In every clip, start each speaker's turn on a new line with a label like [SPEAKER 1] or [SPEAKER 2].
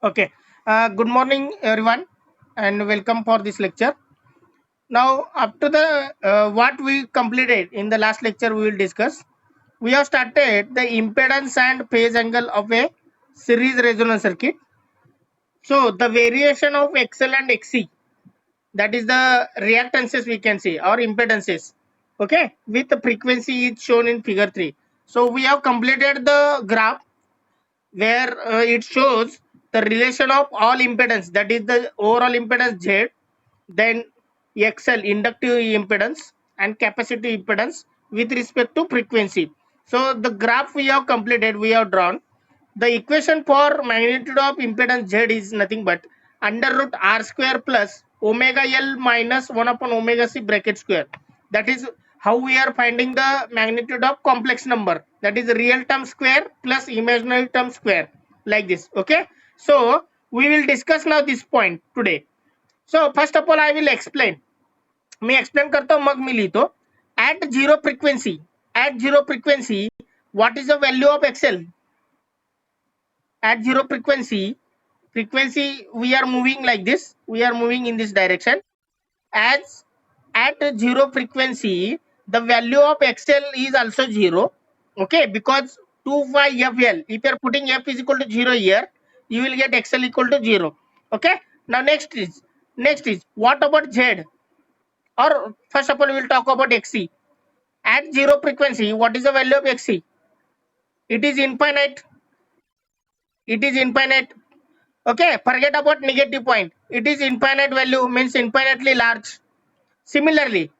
[SPEAKER 1] Okay. Good morning, everyone, and welcome for this lecture. Now, after the what we completed in the last lecture, we will discuss. We have started the impedance and phase angle of a series resonance circuit. So, the variation of XL and XC, that is the reactances we can see or impedances. Okay, with the frequency is shown in figure 3. So, we have completed the graph where it shows the relation of all impedance, that is the overall impedance Z, then XL inductive impedance and capacitive impedance with respect to frequency. So the graph we have completed, we have drawn. The equation for magnitude of impedance Z is nothing but under root R square plus omega L minus 1 upon omega C bracket square. That is how we are finding the magnitude of complex number, that is real term square plus imaginary term square, like this. Okay, so we will discuss now this point today. So first of all I will explain. Me explain करतो मग मी लिहितो. At zero frequency, what is the value of XL? At zero frequency we are moving like this, we are moving in this direction. As at zero frequency, the value of XL is also 0. Okay, because 2 pi FL, if you are putting F is equal to 0 here, you will get XL equal to 0. Okay, now next is what about Z? Or first of all we will talk about XC. At zero frequency, what is the value of XC? It is infinite. It is infinite. Okay, forget about negative point. It is infinite value, means infinitely large. Similarly,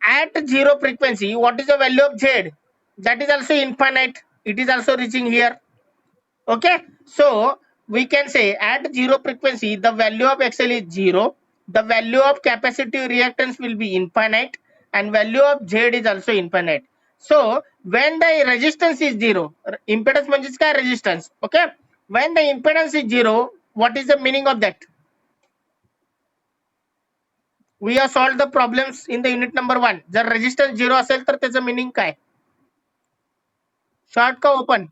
[SPEAKER 1] at zero frequency, what is the value of Z? That is also infinite. It is also reaching here. Okay, so we can say at zero frequency, the value of XL is 0. The value of capacitive reactance will be infinite, and value of Z is also infinite. So when the resistance is 0, impedance means resistance. Okay, when the impedance is 0, what is the meaning of that? We have solved the problems in the unit number 1. जर resistance 0 असेल तर त्याचं meaning काय? Short का open?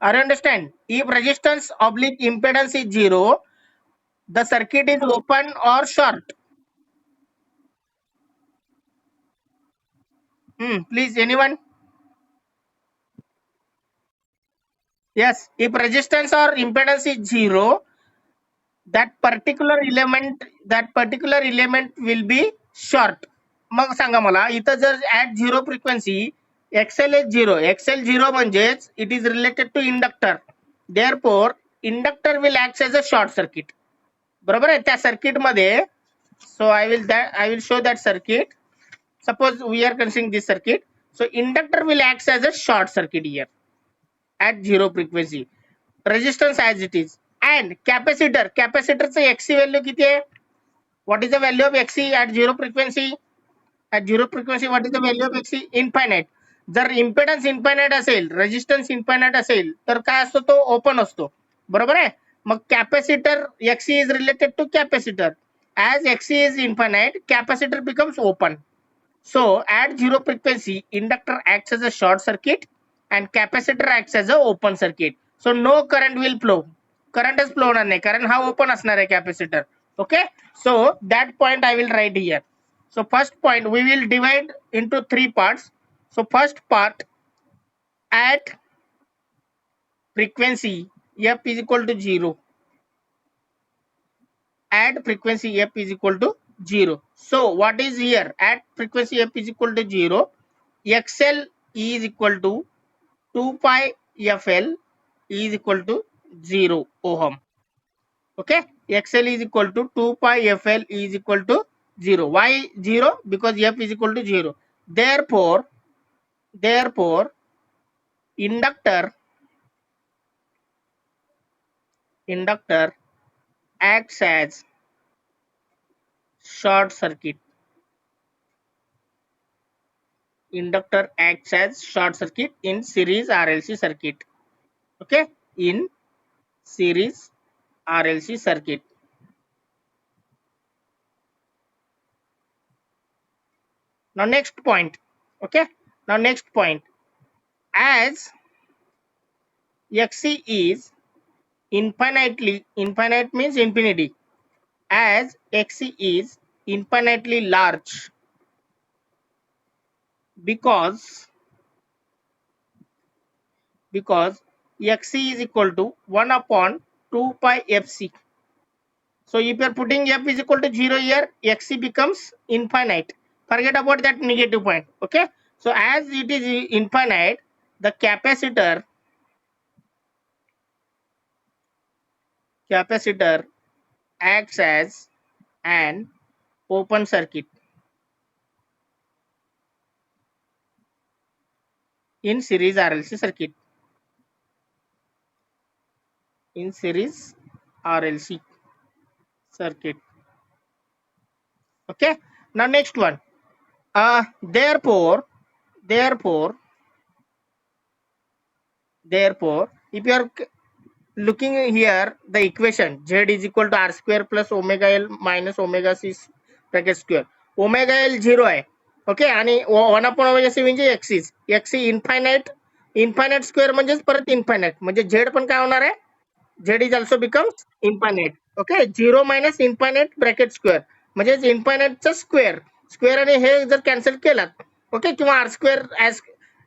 [SPEAKER 1] Are you understand? If resistance oblique impedance is 0, the circuit is open or short. Please, anyone? Yes, if resistance or impedance is 0, that particular element will be short. मग सांगा मला इथं जर at zero frequency XL is 0, XL 0 म्हणजेच it is related to inductor. Therefore, inductor will act as a short circuit. बरोबर आहे. त्या circuit मध्ये, so I will show that circuit. Suppose we are considering this circuit. So inductor will act as a short circuit here at zero frequency. Resistance as it is. And capacitor चं XC value किती आहे? What is the value of XC at zero frequency? At zero frequency, what is the value of XC? Infinite. जर impedance infinite असेल, resistance infinite असेल, तर काय असतो तो ओपन असतो. बरोबर आहे. मग capacitor XC is related to capacitor. As XC is infinite, capacitor becomes open. So at zero frequency, inductor acts as a short circuit and capacitor acts as a open circuit. So no current will flow. Currentच flow होणार नाही कारण हा open असणार आहे capacitor. Okay, so that point I will write here. So first point we will divide into 3 parts. So first part, at frequency F is equal to 0. At frequency F is equal to 0. So what is here? At frequency F is equal to 0, XL is equal to 2 pi FL is equal to 0 ohm. Okay, XL is equal to 2 pi FL is equal to 0. Why 0? Because F is equal to 0. Therefore inductor acts as short circuit. Inductor acts as short circuit in series RLC circuit. Okay, in series RLC circuit. Now next point. Okay, now next point, as Xc is infinite means infinity, as Xc is infinitely large because Xc is equal to 1 upon 2 pi Fc. So if you are putting F is equal to 0 here, Xc becomes infinite. Forget about that negative point. Okay. So as it is infinite, the capacitor acts as an open circuit in series RLC circuit. In series RLC circuit. Okay. Now next one. Therefore, if you are looking here, the equation Z is equal to R square plus omega L minus omega C bracket square. Omega L 0 आहे. Okay. आणि 1 upon omega C म्हणजे x infinite square म्हणजेच परत infinite म्हणजे Z पण काय होणार आहे, Z is also becomes infinite. Okay. 0 minus infinite bracket square म्हणजेच इन्फायनाइटचा स्क्वेअर आणि हे जर कॅन्सल केलात, ओके, किंवा आर स्क्वेअर ऍज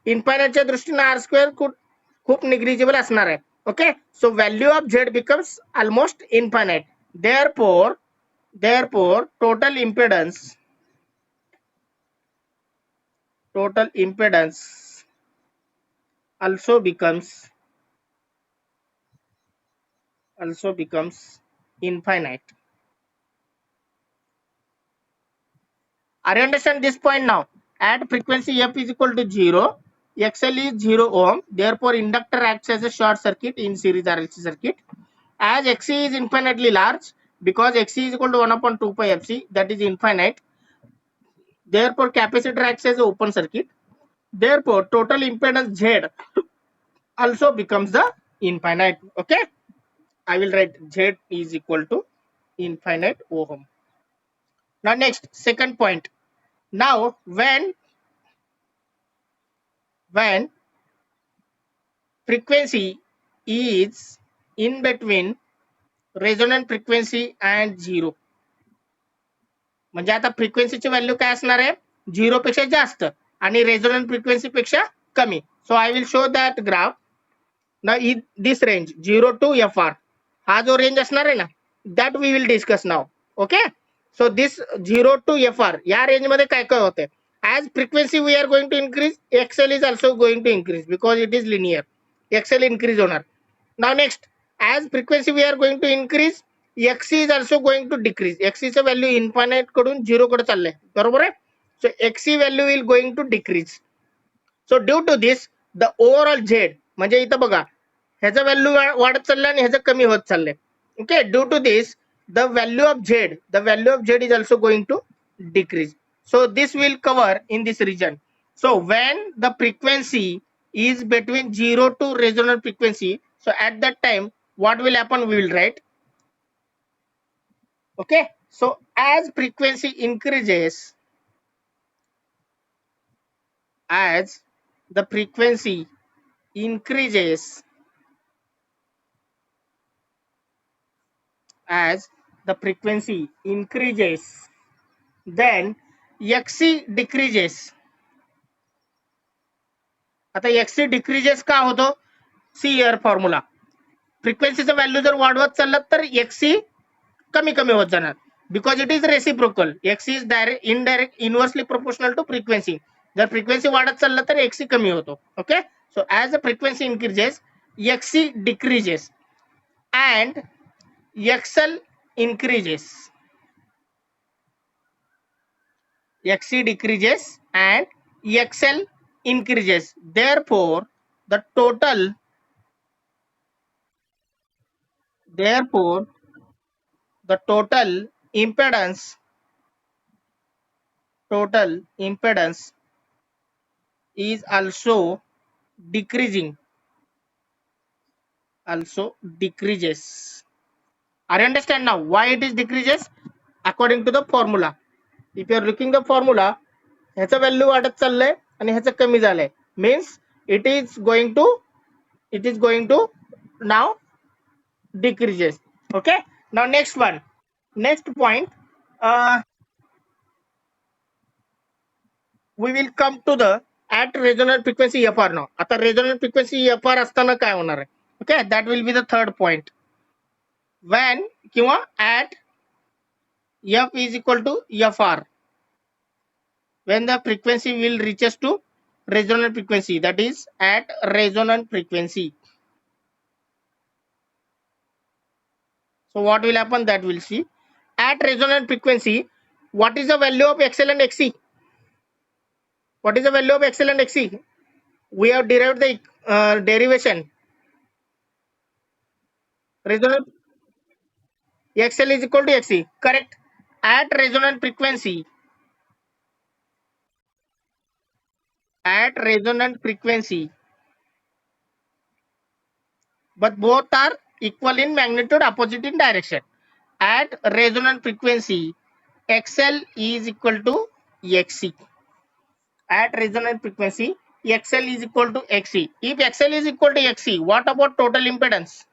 [SPEAKER 1] इन्फायनाइटच्या दृष्टीने आर स्क्वेअर खूप निग्लिजिबल असणार आहे. Okay, so value of Z becomes almost infinite. Therefore, total impedance also becomes infinite. Are you understand this point now? At frequency F is equal to 0, XL is 0 ohm. Therefore, inductor acts as a short circuit in series RLC circuit. As Xc is infinitely large, because Xc is equal to 1 upon 2 pi Fc, that is infinite. Therefore, capacitor acts as an open circuit. Therefore, total impedance Z also becomes the infinite. Okay, I will write Z is equal to infinite ohm. Now next, second point. Now when frequency is in between resonant frequency and 0, म्हणजे आता फ्रिक्वेन्सीची value काय असणार आहे, 0 पेक्षा जास्त आणि resonant frequency पेक्षा कमी. So I will show that graph. Now in this range 0 to FR, हा जो रेंज असणार आहे ना, that we will discuss now. Okay. So this 0 to FR या रेंज मध्ये काय काय होते, as frequency we are going to increase, XL is also going to increase because it is linear. XL increase होणार. Now next, as frequency we are going to increase, XC is also going to decrease. XC चं value infinite कडून 0 कडे चाललंय, बरोबर आहे. So XC value will going to decrease. So due to this the overall Z, म्हणजे इथं बघा ह्याचा व्हॅल्यू वाढत चाललंय आणि ह्याचं कमी होत चाललंय. Okay. Due to this the value of Z is also going to decrease. So this will cover in this region. So when the frequency is between 0 to resonant frequency, so at that time what will happen, we will write. Okay. So as frequency increases, as the frequency increases, then Xc decreases. आता Xc decreases का होतो, see here formula. फ्रिक्वेन्सीचं value जर वाढवत चाललं तर Xc कमी कमी होत जाणार, because it is reciprocal. Xc is indirect inversely proportional to frequency. जर फ्रिक्वेन्सी वाढत चाललं तर Xc कमी होतो. Okay. So as the frequency increases, Xc decreases and XL increases. Xc decreases and XL increases. Therefore, the total impedance is also decreasing, decreases. Are you understand now why it is decreases? According to the formula. If you are looking the formula, ह्याचं व्हॅल्यू वाढत चाललंय आणि ह्याचं कमी झालंय, means it is going to it is going to now decreases. Okay, now next one, next point, uh, we will come to the at resonant frequency FR now. आता resonant frequency FR असताना काय होणार आहे? Okay, that will be the third point. When किंवा at F is equal to FR, when the frequency will reaches to resonant frequency, that is at resonant frequency. So what will happen, that we'll see. At resonant frequency, what is the value of XL and XC? What is the value of XL and XC? We have derived the derivation. Resonant XL is equal to XC, correct? At resonant frequency, but both are equal in magnitude, opposite in direction. At resonant frequency, XL is equal to XC. At resonant frequency, XL is equal to XC. If XL is equal to XC, what about total impedance?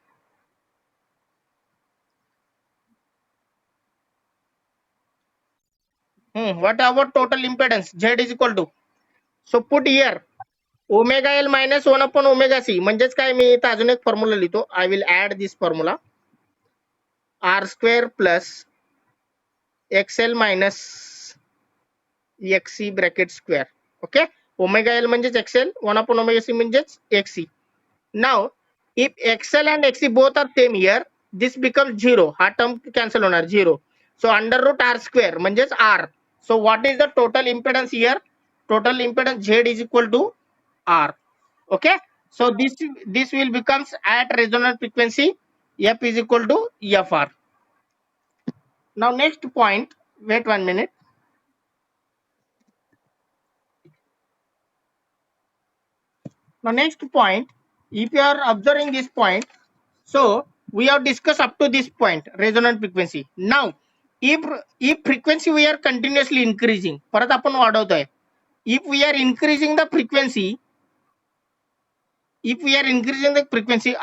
[SPEAKER 1] What about total impedance? Z is equal to. So put here omega L minus 1 upon omega C. म्हणजेच काय, मी इथं अजून एक formula लिहितो. I will add this formula. R square plus XL minus XC bracket square. Okay. Omega L म्हणजेच XL, 1 upon omega C म्हणजेच XC. Now, if XL and XC both are same here, this becomes 0. हा term cancel होणार 0. So under root R square म्हणजेच R. So what is the total impedance here? Total impedance Z is equal to R. Okay. So this will becomes at resonant frequency F is equal to FR. Now next point, wait 1 minute. Now next point, if you are observing this point, so we have discussed up to this point resonant frequency. Now if frequency we are continuously increasing, परत आपण वाढवतोय. If we are increasing the frequency,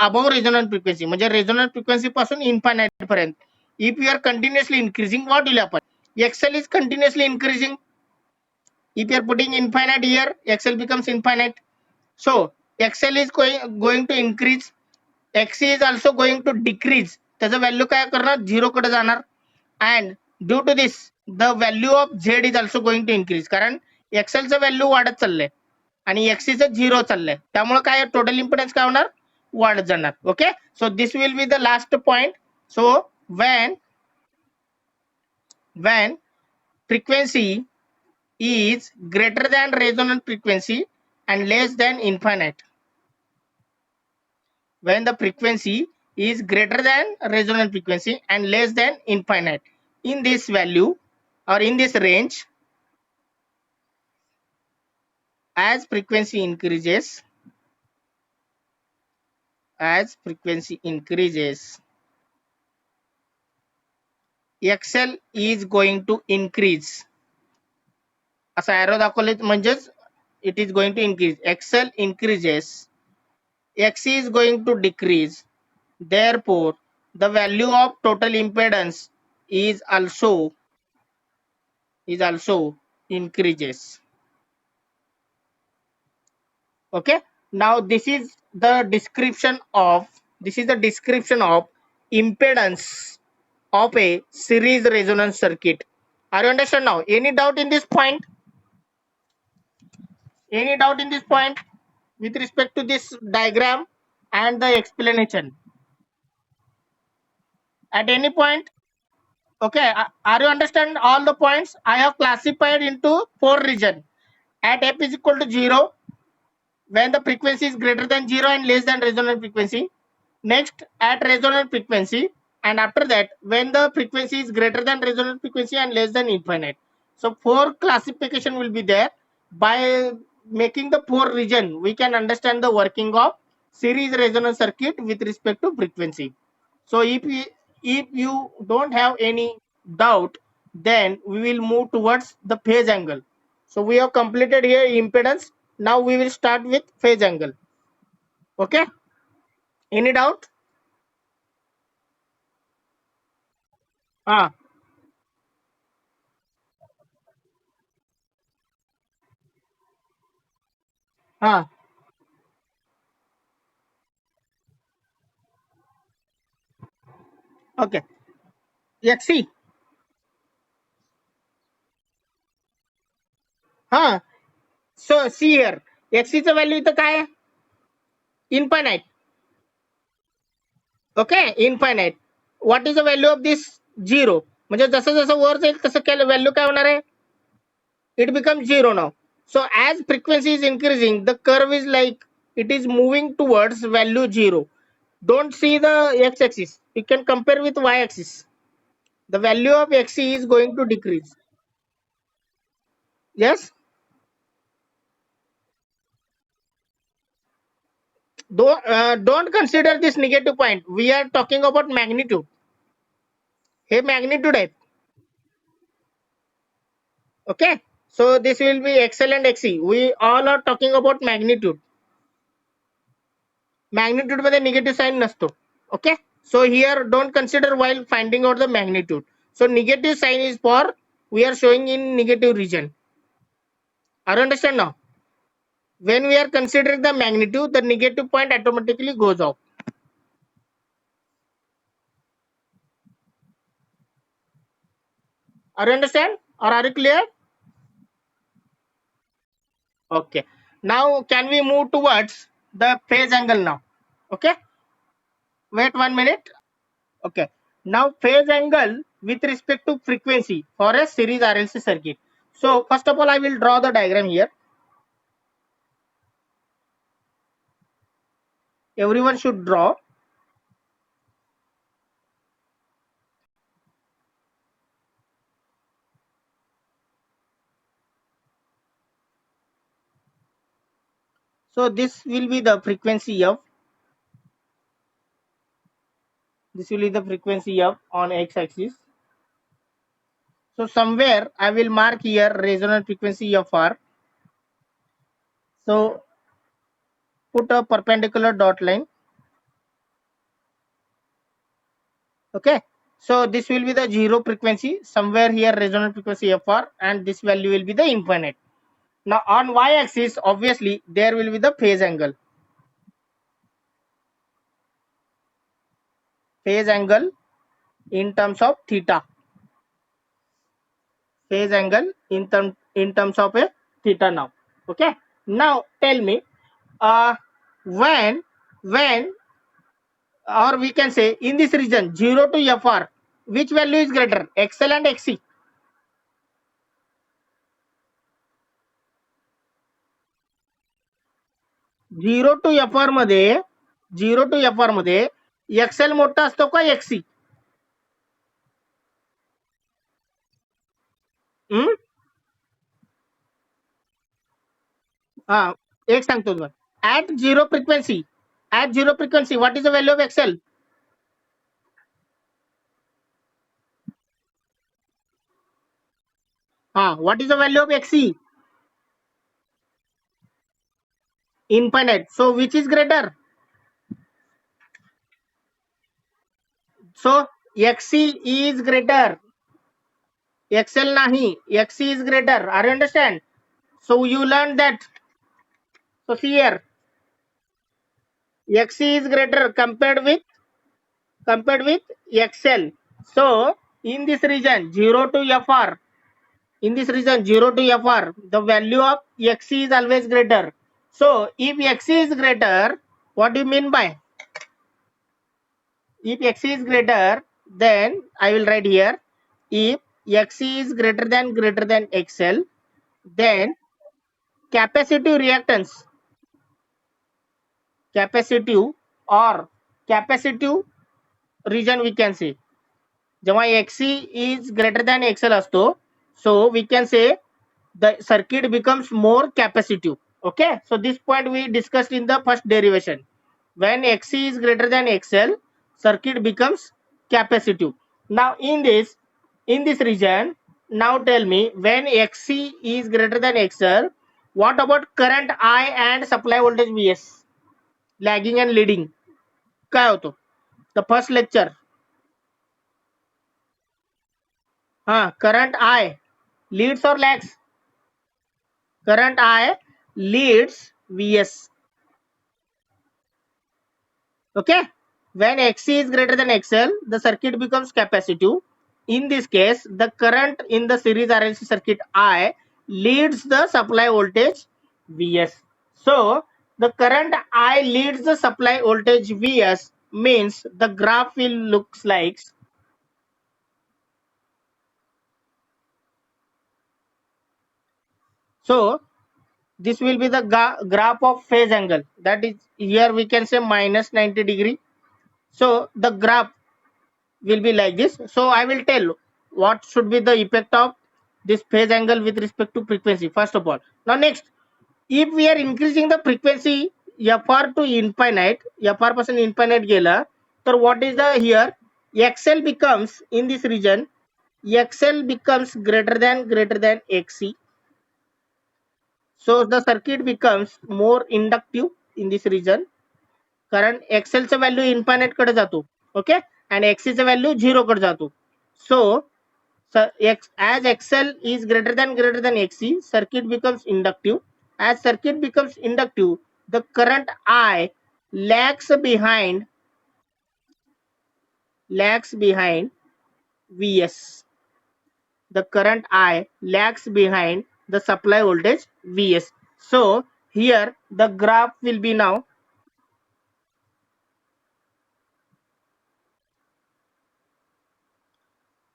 [SPEAKER 1] above resonant frequency, म्हणजे resonant frequency पासून infinite पर्यंत, if we are continuously increasing, what will happen? XL is continuously increasing. If you are putting infinite here, XL becomes infinite. So XL is going to increase, XC is also going to decrease. त्याचं value काय करणार, 0 कडे जाणार. And due to this, the value of Z is also going to increase, कारण XL चं value वाढत चाललंय आणि XC चं 0 चाललंय. त्यामुळे काय टोटल इम्पेडन्स काय होणार, वाढत जाणार. Okay. So this will be the last point. So when frequency is greater than resonant frequency and less than infinite, when the frequency is greater than resonant frequency and less than infinite, in this value or in this range, as frequency increases, XL is going to increase. असा arrow दाखवले म्हणजेच it is going to increase. XL increases, XC is going to decrease. Therefore, the value of total impedance is also increases. Okay. Now this is the description of impedance of a series resonance circuit. Are you understand now? Any doubt in this point? Any doubt in this point with respect to this diagram and the explanation? At any point? Okay. Are you understand all the points? I have classified into 4 region. At F is equal to 0, when the frequency is greater than 0 and less than resonant frequency. Next, at resonant frequency, and after that, when the frequency is greater than resonant frequency and less than infinite. So 4 classification will be there. By making the 4 region, we can understand the working of series resonance circuit with respect to frequency. So if you don't have any doubt, then we will move towards the phase angle. So we have completed here impedance. Now we will start with phase angle. Okay. Any doubt? Ah, ah, okay. XC. Ah, so see here. XC चं value इथं काय आहे? Infinite. Okay, infinite. What is the value of this 0? म्हणजे जसं जसं वर जाईल तसं value काय होणार आहे? It becomes 0 now. So as frequency is increasing, the curve is like it is moving towards value 0. Don't see the x-axis. You can compare with y-axis. The value of xc is going to decrease. Yes. Don't consider this negative point. We are talking about magnitude. Hey, magnitude आहे. Okay. So this will be xl and xc. We all are talking about magnitude. Magnitude मध्ये negative sign नसतो. Okay. So here don't consider while finding out the magnitude. So negative sign is for we are showing in negative region. Are you understand now? When we are considering the magnitude, the negative point automatically goes off. Are you understand or are you clear? Okay. Now can we move towards the phase angle now? Okay. Wait 1 minute. Okay. Now phase angle with respect to frequency for a series RLC circuit. So first of all, I will draw the diagram here. Everyone should draw. So this will be the frequency of, this will be the frequency of on x-axis. So somewhere I will mark here resonant frequency of R. So put a perpendicular dot line. Okay. So this will be the zero frequency. Somewhere here resonant frequency of R, and this value will be the infinite. Now on y-axis, obviously there will be the phase angle. Phase angle in terms of theta. Phase angle in terms of a theta now. Okay. Now tell me, when or we can say in this region 0 to FR, which value is greater, XL and XC? 0 to FR मध्ये 0 to FR मध्ये XL मोठा असतो का XC? हा, एक सांगतो तुला. At zero frequency, what is the value of XL? What is the value of XC? Infinite. So which is greater? So XC is greater. XL nahi. XC is greater. Are you understand? So you learned that. So see here, XC is greater compared with XL. So in this region 0 to FR, in this region 0 to FR, the value of XC is always greater. So if XC is greater, what do you mean by? If XC is greater, then I will write here, if XC is greater than XL, then capacitive reactance, capacitive or capacitive region we can say. जेव्हा XC is greater than XL असतो, so we can say the circuit becomes more capacitive. Okay, so this point we discussed in the first derivation. When XC is greater than XL, circuit becomes capacitive. Now in this region, now tell me, when XC is greater than XL, what about current I and supply voltage Vs, lagging and leading? काय होतो? The first lecture. Current I leads or lags? Current I leads Vs. Okay. When Xc is greater than XL, the circuit becomes capacitive. In this case, the current in the series RLC circuit I leads the supply voltage Vs. So the current I leads the supply voltage Vs means the graph will looks like. So this will be the graph of phase angle, that is here we can say minus 90 degree. So the graph will be like this. So I will tell what should be the effect of this phase angle with respect to frequency first of all. Now next, if we are increasing the frequency fr to infinite, fr पासून infinite गेला, तर what is the here, xl becomes in this region, xl becomes greater than xc. So the circuit becomes more inductive in this region. कारण XL चा value infinite कडे जातो. Okay, आणि XC चा value 0 कडे जातो. So as XL is greater than XC, circuit becomes inductive. As circuit becomes inductive, the current I lags behind Vs. The current I lags behind the supply voltage Vs. So here the graph will be now.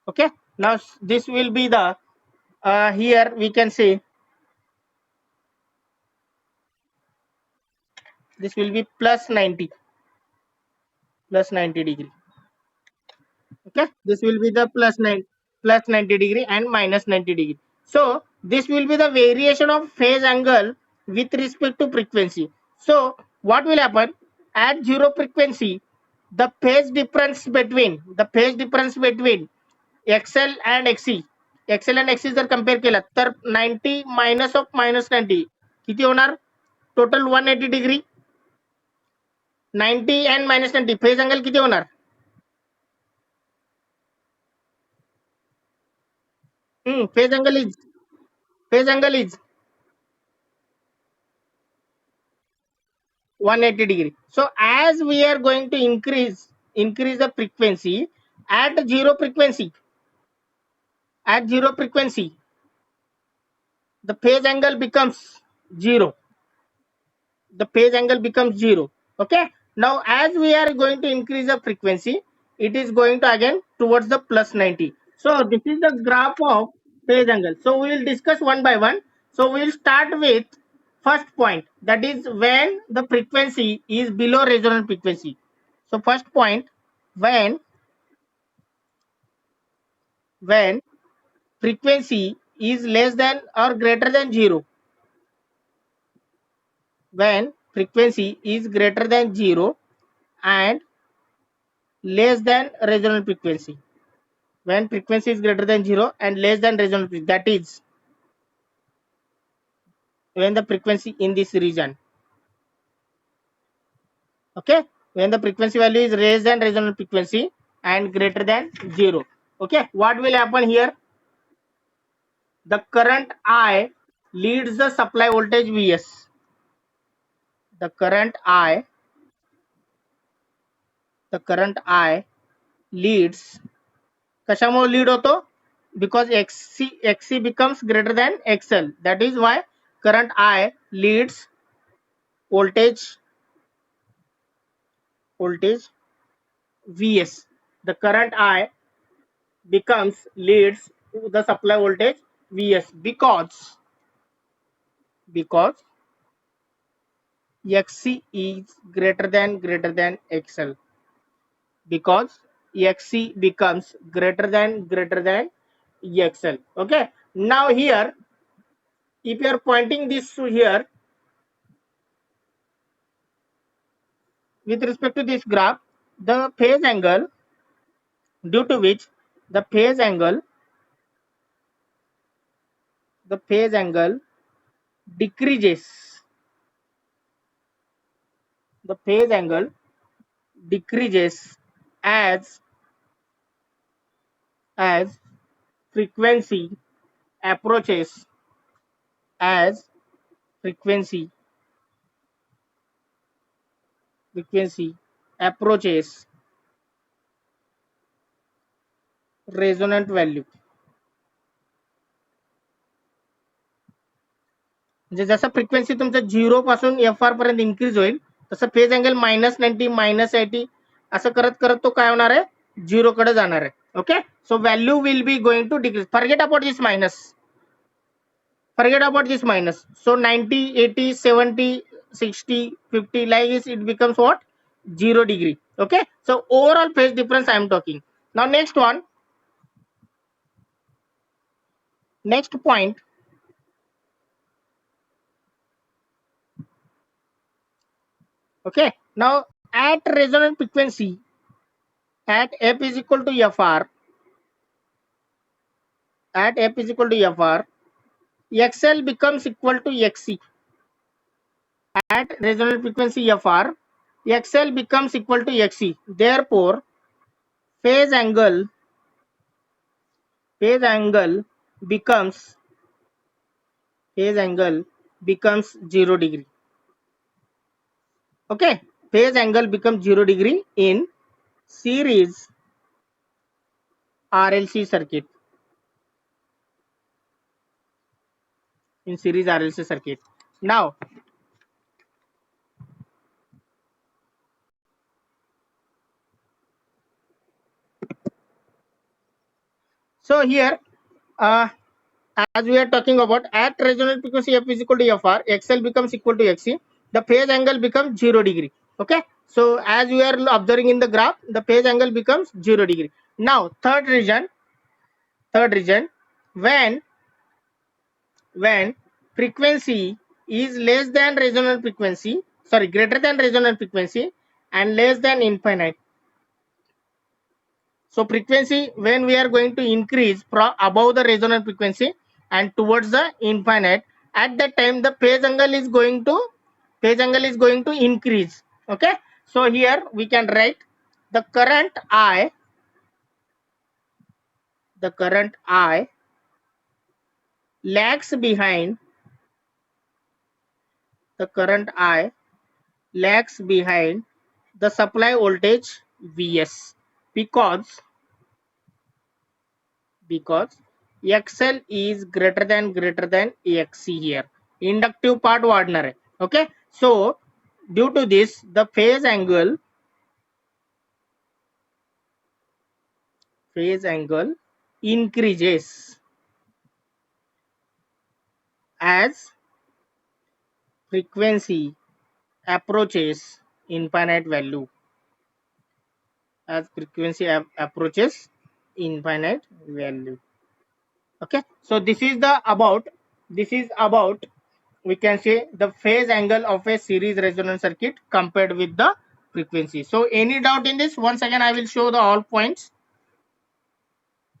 [SPEAKER 1] Okay, now this will be the here we can say this will be plus 90 degree. Okay, this will be the plus 90 degree and minus 90 degree. So this will be the variation of phase angle with respect to frequency. So what will happen at zero frequency, the phase difference between XL and XC, XL and XC जर compare केला तर 90 minus of minus 90 किती होणार? Total 180 degree. 90 and minus 90 phase angle किती होणार? Phase angle is 180 degree. So as we are going to increase the frequency at zero frequency, the phase angle becomes zero. The phase angle becomes zero. Okay, now as we are going to increase the frequency, it is going to again towards the plus 90. So this is the graph of phase angle. So we will discuss one by one. So we will start with first point, that is when the frequency is below resonant frequency. So first point, when frequency is less than or greater than zero, when frequency is greater than zero and less than resonant frequency, when frequency is greater than 0 and less than resonant frequency, that is when the frequency in this region. Okay, when the frequency value is less than resonant frequency and greater than 0. Okay, what will happen here? The current I leads the supply voltage Vs. The current I leads, कशामुळे lead होतो? Because XC becomes greater than XL. That is why current I leads voltage Vs. The current I leads to the supply voltage Vs because Xc is greater than XL. Because Xc becomes greater than XL. Okay. Now here, if you are pointing this to here with respect to this graph, the phase angle due to which the phase angle decreases, the phase angle decreases as as frequency approaches as frequency frequency approaches resonant value. म्हणजे जसं frequency तुमचं 0 पासून FR पर्यंत increase होईल तसं phase angle -90 -80 असं करत करत तो काय होणार आहे 0 कडे जाणार आहे. Okay, so value will be going to decrease. Forget about this minus, forget about this minus. So 90, 80, 70, 60, 50 like this, it becomes what 0 degree. Okay, so overall phase difference I am talking. Now next one, next point. Okay, now at resonant frequency at f is equal to fr, at f is equal to fr, xl becomes equal to xc. At resonant frequency fr, xl becomes equal to xc. Therefore phase angle becomes phase angle becomes 0 degree. Okay, phase angle becomes 0 degree in series RLC circuit. In series RLC circuit. Now so here as we are talking about at resonant frequency f is equal to fr, xl becomes equal to xc, the phase angle becomes 0 degree. Okay, so as we are observing in the graph, the phase angle becomes 0 degree. Now third region, when frequency is less than resonant frequency, sorry, greater than resonant frequency and less than infinite. So frequency when we are going to increase above the resonant frequency and towards the infinite, at that time the phase angle is going to increase. Okay, so here we can write the current I lags behind the current I lags behind the supply voltage Vs because XL is greater than XC here. Inductive part वाढणार आहे. Okay, so due to this the phase angle increases as frequency approaches infinite value. As frequency approaches infinite value. Okay, so this is about we can say the phase angle of a series resonance circuit compared with the frequency. So any doubt in this? Once again I will show the all points.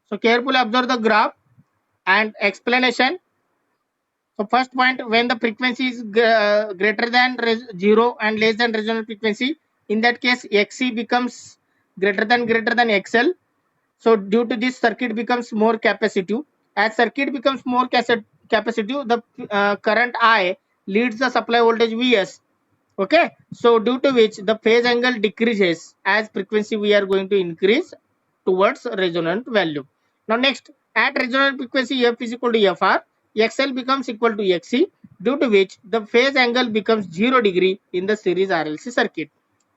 [SPEAKER 1] So carefully observe the graph and explanation. So first point, when the frequency is greater than 0 and less than resonant frequency, in that case xc becomes greater than xl. So due to this circuit becomes more capacitive. As circuit becomes more capacitive, the current I leads the supply voltage Vs. Okay, so due to which the phase angle decreases as frequency we are going to increase towards resonant value. Now next, at resonant frequency f is equal to fr, xl becomes equal to xc, due to which the phase angle becomes 0 degree in the series RLC circuit.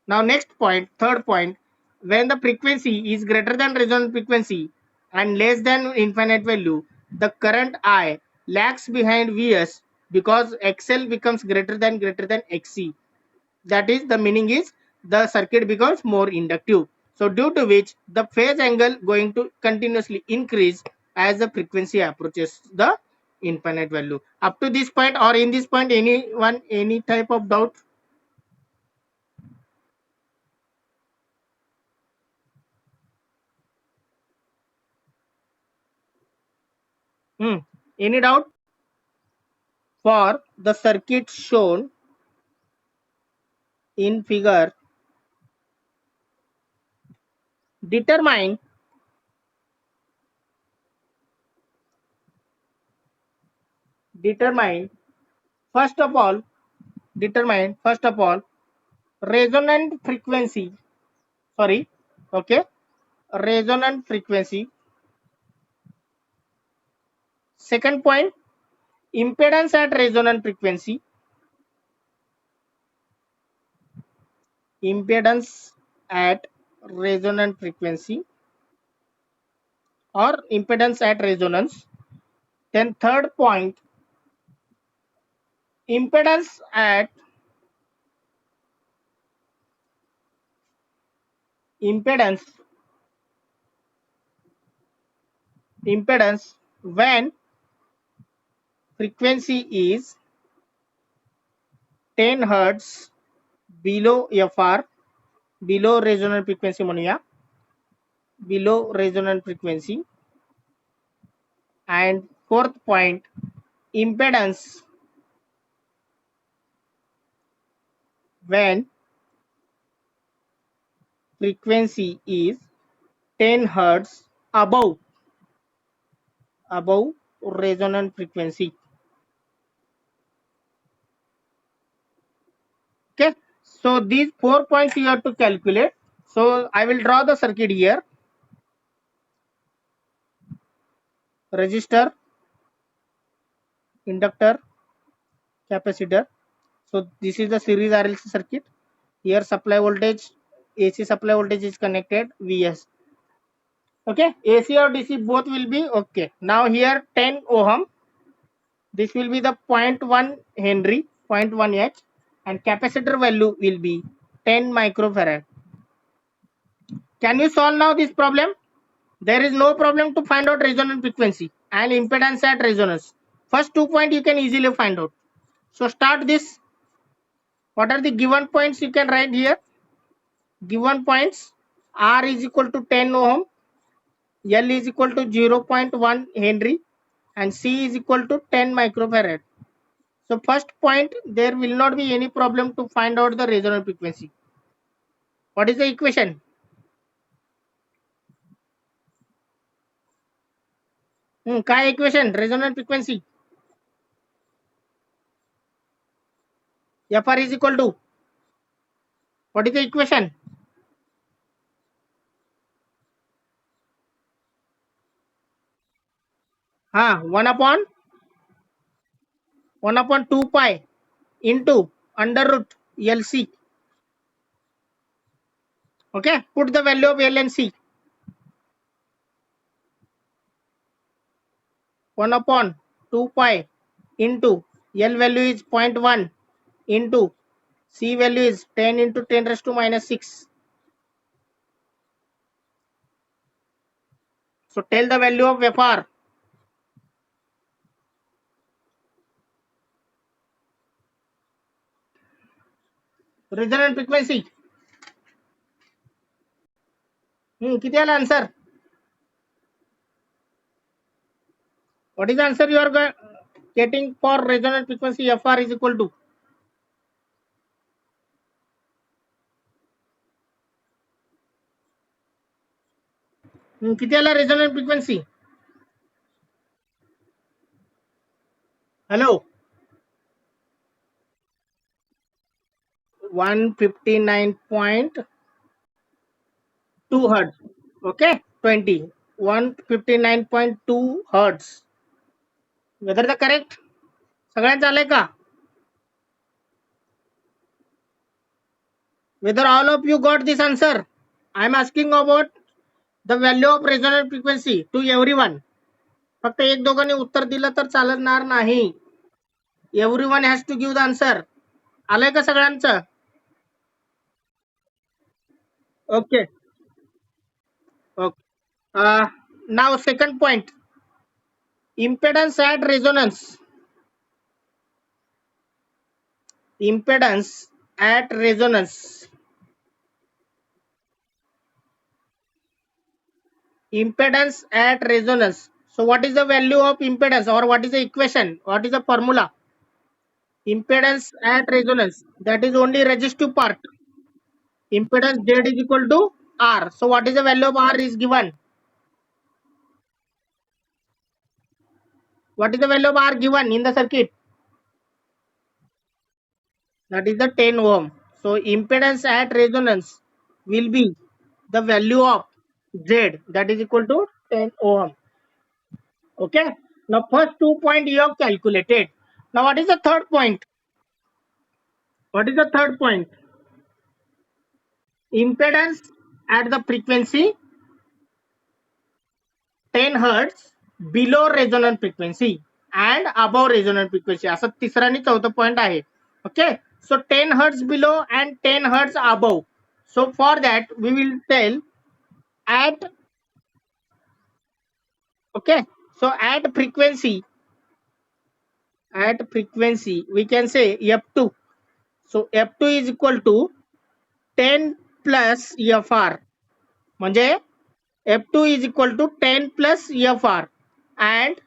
[SPEAKER 1] Now next point, third point, when the frequency is greater than resonant frequency and less than infinite value, the current I lags behind Vs because XL becomes greater than XC. That is, the meaning is the circuit becomes more inductive. So due to which the phase angle going to continuously increase as the frequency approaches the infinite value. Up to this point or in this point, any type of doubt? Any doubt? For the circuit shown in figure determine determine first of all determine first of all resonant frequency, sorry, okay, resonant frequency. Second point, impedance at resonant frequency, impedance at resonant frequency or impedance at resonance. Then third point, impedance at impedance impedance when frequency is 10 hertz below FR, below resonant frequency म्हणूया, below resonant frequency. And fourth point, impedance when frequency is 10 hertz above resonant frequency. Okay, so these 4 points you have to calculate. So I will draw the circuit here. Resistor, inductor, capacitor. So this is the series RLC circuit. Here supply voltage, AC supply voltage is connected, Vs. Okay, AC or DC both will be okay. Now here 10 ohm, this will be the 0.1 Henry, 0.1 H, and capacitor value will be 10 microfarad. Can you solve now this problem? There is no problem to find out resonant frequency and impedance at resonance. First 2 points you can easily find out. So start this. What are the given points you can write here? Given points, R is equal to 10 ohm, L is equal to 0.1 Henry, and C is equal to 10 microfarad. So first point, there will not be any problem to find out the resonant frequency. What is the equation? काय equation? Resonant frequency. FR is equal to, what is the equation? हाँ, 1 upon 2 pi into under root LC. Okay, put the value of L and C. 1 upon 2 pi into L value is 0.1 into C value is 10 into 10 raised to minus 6. So tell the value of FR. Resonant frequency. किती आला answer? What is the answer you are getting for resonant frequency? FR is equal to, किती आला resonant frequency? Hello, 159.2 hertz. Okay, 20, 159.2 hertz. Whether the correct? सगळ्यांचं आलंय का? Whether all of you got this answer? I am asking about the value of resonant frequency to everyone. फक्त एक दोघांनी उत्तर दिलं तर चालणार नाही. Everyone has to give the answer. आलंय का सगळ्यांचं? Okay. Now second point, impedance at resonance. Impedance at resonance. Impedance at resonance. So what is the value of impedance, or what is the equation? What is the formula? Impedance at resonance, that is only resistive part. Impedance Z is equal to R. So what is the value of R is given? What is the value of R given in the circuit? That is the 10 ohm. So impedance at resonance will be the value of Z, that is equal to 10 ohm. Okay. Now first 2 point you have calculated. Now what is the third point? What is the third point? Impedance at the frequency 10 hertz below resonant frequency and above resonant frequency. असा तिसरा आणि चौथा point आहे. Okay. So 10 hertz below and 10 hertz above. So for that we will tell at, okay, so at frequency we can say f2. So f2 is equal to 10 plus fr, म्हणजे f2 is equal to 10 plus fr, and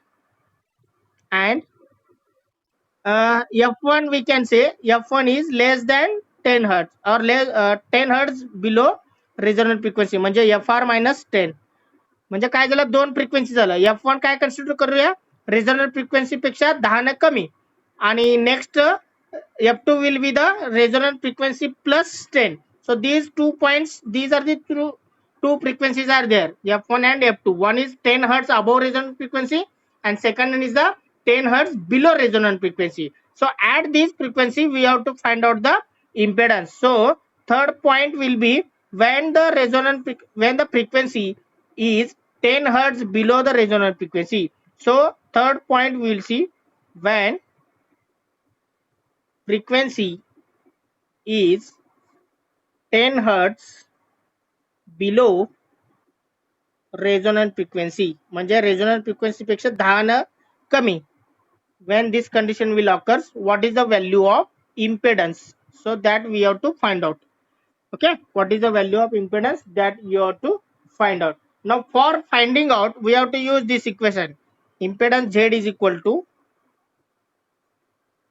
[SPEAKER 1] f1 we can say f1 is less than 10 hertz or less 10 hertz below resonant frequency, म्हणजे fr minus 10. म्हणजे काय झालं, दोन frequency झालं. f1 काय consider करूया, resonant frequency पेक्षा 10 ने कमी, आणि next f2 will be the resonant frequency plus 10. So these 2 points, these are the two frequencies are there, f1 and f2. One is 10 hertz above resonant frequency and second one is the 10 hertz below resonant frequency. So at this frequency we have to find out the impedance. So third point will be when the frequency is 10 hertz below the resonant frequency. So third point we will see when frequency is 10 hertz below resonant frequency, म्हणजे resonant frequency पेक्षा 10 न कमी. When this condition will occur, what is the value of impedance? So that we have to find out. Okay, what is the value of impedance, that you have to find out. Now for finding out we have to use this equation. Impedance Z is equal to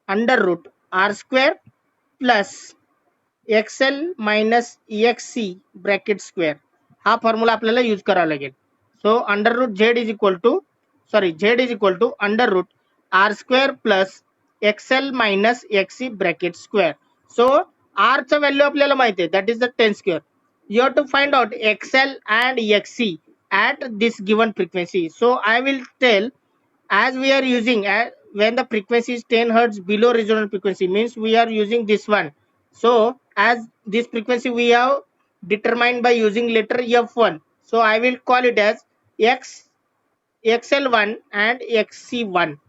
[SPEAKER 1] under root R square plus XL minus EXC bracket square. हा formula आपल्याला use करावा लागेल. So under root Z is equal to under root R square plus XL minus XC bracket square. So R चं व्हॅल्यू आपल्याला माहिती आहे, that is the 10 square. You have to find out XL and XC at this given frequency. So I will tell, as we are using when the frequency is 10 hertz below resonant frequency, means we are using this one. So as this frequency we have determined by using letter f1, so I will call it as xl1 and xc1.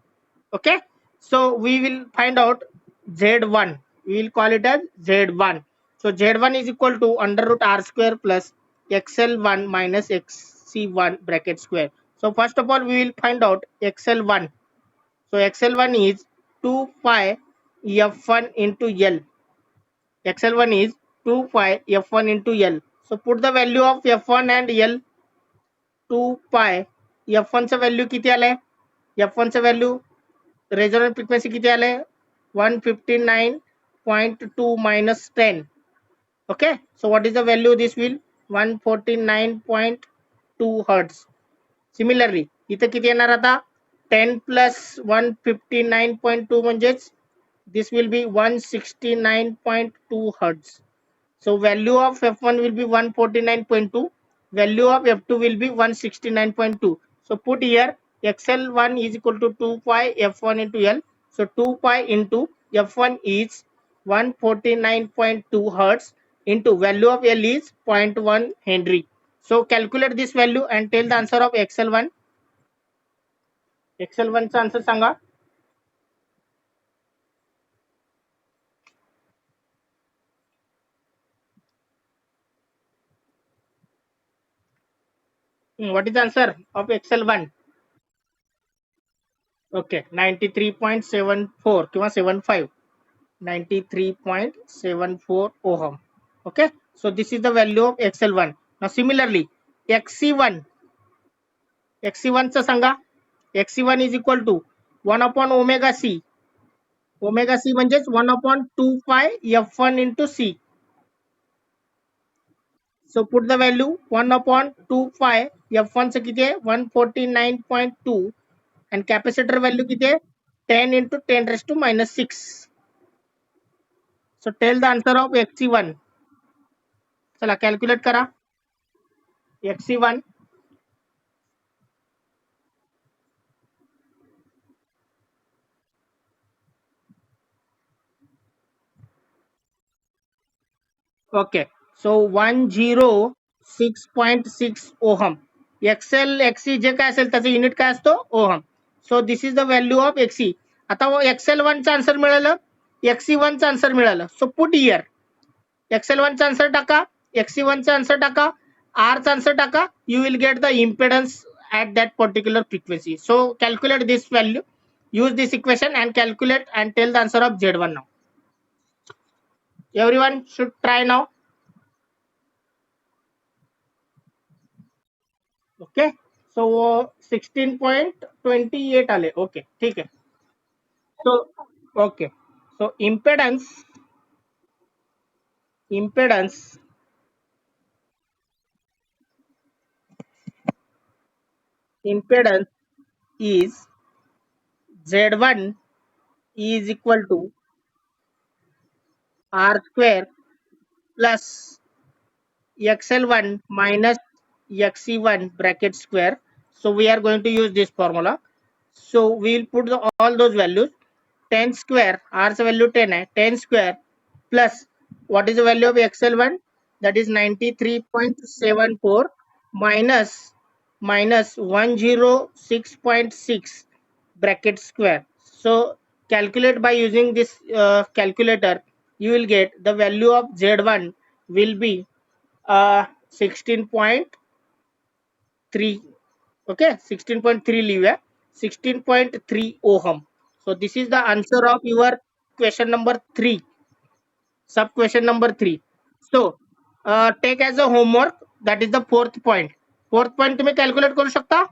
[SPEAKER 1] Okay, so we will find out z1, we will call it as z1. So z1 is equal to under root R square plus xl1 minus xc1 bracket square. So first of all we will find out xl1. So xl1 is 2 pi f1 into L. xl1 is 2 pi f1 into L. So put the value of f1 and L. 2 pi f1 चं value किती आलंय, f1 चं value resonant frequency किती आलंय, 159.2 minus 10. Okay, so what is the value, this will 149.2 hertz. Similarly इथे किती येणार आता, 10 plus 159.2 म्हणजेच this will be 169.2 hertz. So value of f1 will be 149.2, value of f2 will be 169.2. So put here xl1 is equal to 2 pi f1 into L. So 2 pi into f1 is 149.2 hertz into value of L is 0.1 Henry. So calculate this value and tell the answer of xl1. xl1 चा answer Sanga. What is the answer of xl1? Okay, 93.74 किंवा 75, 93.74 ohm. Okay, so this is the value of xl1. Now similarly xc1 चं सांगा. xc1 is equal to 1 upon omega c. Omega c म्हणजेच 1 upon 2 pi f1 into c. So put the value 1 upon 2 pi. F1 से किती आहे 149.2 and capacitor value किती आहे 10 into 10 raised to minus 6. So tell the answer of XC1. चला calculate करा XC1. Okay. So 106.6 ohm. XL XC जे काय असेल त्याचं युनिट काय असतो ohm. So this is the value of XC. आता XL1 चा आन्सर मिळालं, XC1 चा आन्सर मिळालं. सो पुट इयर XL1 चा आन्सर टाका, XC1 चा आन्सर टाका, R चा आन्सर टाका. You will get the impedance at that particular frequency. So calculate this value. Use this equation and calculate and tell the answer of Z1 now. Everyone should try now. Okay. So 16.28 आले. Okay ठीक आहे. So okay. So impedance is Z1 is equal to R square plus XL1 minus XC1 bracket square. So we are going to use this formula. So we will put all those values. 10 square, R's value 10 hai, 10 square plus what is the value of XL1, that is 93.74 minus 106.6 bracket square. So calculate by using this calculator. You will get the value of Z1 will be 16.3. Okay, 16.3 लिहूया, 16.3 ohm. So this is the answer of your question number 3, sub question number 3. So take as a homework, that is the fourth point. Fourth point तुम्ही calculate करू शकता.